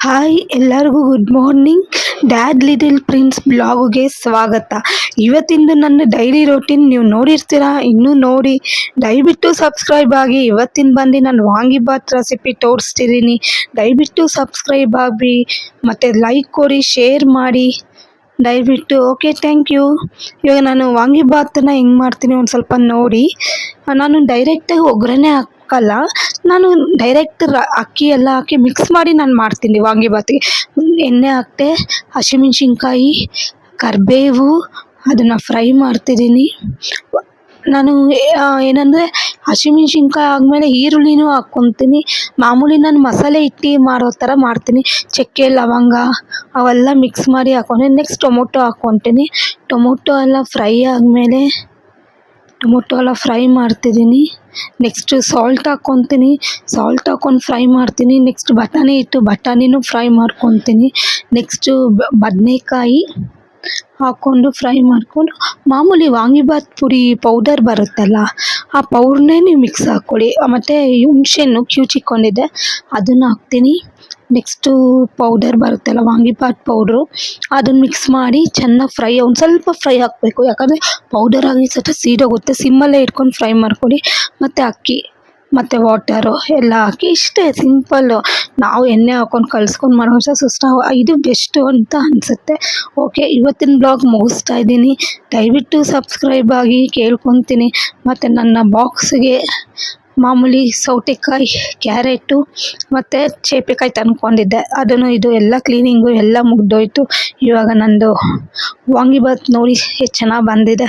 Hi ಎಲ್ಲರಿಗೂ good morning. Dad little prince ಬ್ಲಾಗ್ಗೆ ಸ್ವಾಗತ. ಇವತ್ತಿಂದು ನನ್ನ ಡೈಲಿ ರೋಟೀನ್ ನೀವು ನೋಡಿರ್ತೀರಾ, ಇನ್ನೂ ನೋಡಿ ದಯವಿಟ್ಟು ಸಬ್ಸ್ಕ್ರೈಬ್ ಆಗಿ. ಇವತ್ತಿನ ಬಂದು ನಾನು ವಾಂಗಿಬಾತ್ ರೆಸಿಪಿ ತೋರಿಸ್ತಿದ್ದೀನಿ. ದಯವಿಟ್ಟು ಸಬ್ಸ್ಕ್ರೈಬ್ ಆಗಿ ಮತ್ತು ಲೈಕ್ ಕೊಡಿ, ಶೇರ್ ಮಾಡಿ ದಯವಿಟ್ಟು. Okay, thank you. ಇವಾಗ ನಾನು ವಾಂಗಿಬಾತನ್ನ ಹೆಂಗೆ ಮಾಡ್ತೀನಿ ಒಂದು ಸ್ವಲ್ಪ ನೋಡಿ. ನಾನು ಡೈರೆಕ್ಟಾಗಿ ಒಗ್ಗರಣೆ ಹಾಕಲ್ಲ, ನಾನು ಡೈರೆಕ್ಟ್ ಅಕ್ಕಿ ಎಲ್ಲ ಹಾಕಿ ಮಿಕ್ಸ್ ಮಾಡಿ ನಾನು ಮಾಡ್ತೀನಿ ವಾಂಗಿಬಾತಿಗೆ. ಎಣ್ಣೆ ಹಾಕ್ತೆ, ಹಸಿಮೆಣ್ಸಿನ್ಕಾಯಿ, ಕರಿಬೇವು, ಅದನ್ನು ಫ್ರೈ ಮಾಡ್ತಿದ್ದೀನಿ. ನಾನು ಏನಂದರೆ ಹಸಿಮೆಣ್ಸಿನ್ಕಾಯಿ ಆದಮೇಲೆ ಈರುಳ್ಳಿನೂ ಹಾಕ್ಕೊತೀನಿ. ಮಾಮೂಲಿ ನಾನು ಮಸಾಲೆ ಇಟ್ಟು ಮಾಡೋ ಥರ ಮಾಡ್ತೀನಿ. ಚಕ್ಕೆ ಲವಂಗ ಅವೆಲ್ಲ ಮಿಕ್ಸ್ ಮಾಡಿ ಹಾಕ್ಕೊಂಡು ನೆಕ್ಸ್ಟ್ ಟೊಮೊಟೊ ಹಾಕ್ಕೊತೀನಿ. ಟೊಮೊಟೊ ಎಲ್ಲ ಫ್ರೈ ಮಾಡ್ತಿದ್ದೀನಿ. ನೆಕ್ಸ್ಟು ಸಾಲ್ಟ್ ಹಾಕ್ಕೊತೀನಿ. ಸಾಲ್ಟ್ ಹಾಕ್ಕೊಂಡು ಫ್ರೈ ಮಾಡ್ತೀನಿ. ನೆಕ್ಸ್ಟ್ ಬಟಾಣಿ ಇಟ್ಟು ಬಟಾಣಿನೂ ಫ್ರೈ ಮಾಡ್ಕೊತೀನಿ. ನೆಕ್ಸ್ಟು ಬದನೇಕಾಯಿ ಹಾಕ್ಕೊಂಡು ಫ್ರೈ ಮಾಡಿಕೊಂಡು ಮಾಮೂಲಿ ವಾಂಗಿಬಾತ್ ಪುಡಿ ಪೌಡರ್ ಬರುತ್ತಲ್ಲ, ಆ ಪೌಡ್ರನ್ನೇ ನೀವು ಮಿಕ್ಸ್ ಹಾಕ್ಕೊಳ್ಳಿ. ಮತ್ತು ಹುಣಸೆಹಣ್ಣು ಕಿವುಚಿಕ್ಕೊಂಡಿದ್ದೆ ಅದನ್ನು ಹಾಕ್ತೀನಿ. ನೆಕ್ಸ್ಟು ಪೌಡರ್ ಬರುತ್ತಲ್ಲ ವಾಂಗಿಬಾತ್ ಪೌಡ್ರು, ಅದನ್ನು ಮಿಕ್ಸ್ ಮಾಡಿ ಚೆನ್ನಾಗಿ ಒಂದು ಸ್ವಲ್ಪ ಫ್ರೈ ಹಾಕಬೇಕು. ಯಾಕಂದರೆ ಪೌಡರ್ ಆಗಿ ಸ್ವಲ್ಪ ಸೀದೋಗುತ್ತೆ. ಸಿಮ್ಮಲ್ಲೇ ಇಟ್ಕೊಂಡು ಫ್ರೈ ಮಾಡ್ಕೊಳ್ಳಿ. ಮತ್ತು ಅಕ್ಕಿ ಮತ್ತು ವಾಟರು ಎಲ್ಲ ಹಾಕಿ, ಇಷ್ಟೇ ಸಿಂಪಲ್ಲು. ನಾವು ಎಣ್ಣೆ ಹಾಕ್ಕೊಂಡು ಕಲಿಸ್ಕೊಂಡು ಮಾಡೋ ಸುಸ್ತ ಇದು ಬೆಸ್ಟು ಅಂತ ಅನಿಸುತ್ತೆ. ಓಕೆ, ಇವತ್ತಿನ ಬ್ಲಾಗ್ ಮುಗಿಸ್ತಾ ಇದ್ದೀನಿ. ದಯವಿಟ್ಟು ಸಬ್ಸ್ಕ್ರೈಬ್ ಆಗಿ ಕೇಳ್ಕೊತೀನಿ. ಮತ್ತು ನನ್ನ ಬಾಕ್ಸ್ಗೆ ಮಾಮೂಲಿ ಸೌತೆಕಾಯಿ, ಕ್ಯಾರೆಟು ಮತ್ತು ಚೇಪೆಕಾಯಿ ತಂದ್ಕೊಂಡಿದ್ದೆ, ಅದನ್ನು ಇದು ಎಲ್ಲ ಕ್ಲೀನಿಂಗು ಎಲ್ಲ ಮುಗ್ದೋಯ್ತು. ಇವಾಗ ನಂದು ವಾಂಗಿಬಾತ್ ನೋಡಿ ಎಷ್ಟು ಚೆನ್ನಾಗಿ ಬಂದಿದೆ,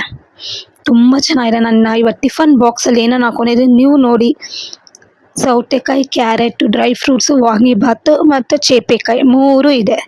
ತುಂಬ ಚೆನ್ನಾಗಿದೆ. ನನ್ನ ಇವತ್ತು ಟಿಫನ್ ಬಾಕ್ಸಲ್ಲಿ ಏನೇನು ಹಾಕ್ಕೊಂಡಿದ್ದೀನಿ ನೀವು ನೋಡಿ. ಸೌತೆಕಾಯಿ, ಕ್ಯಾರೆಟು, ಡ್ರೈ ಫ್ರೂಟ್ಸು, ವಾಂಗಿಬಾತು ಮತ್ತು ಚೇಪೆಕಾಯಿ 3 ಇದೆ.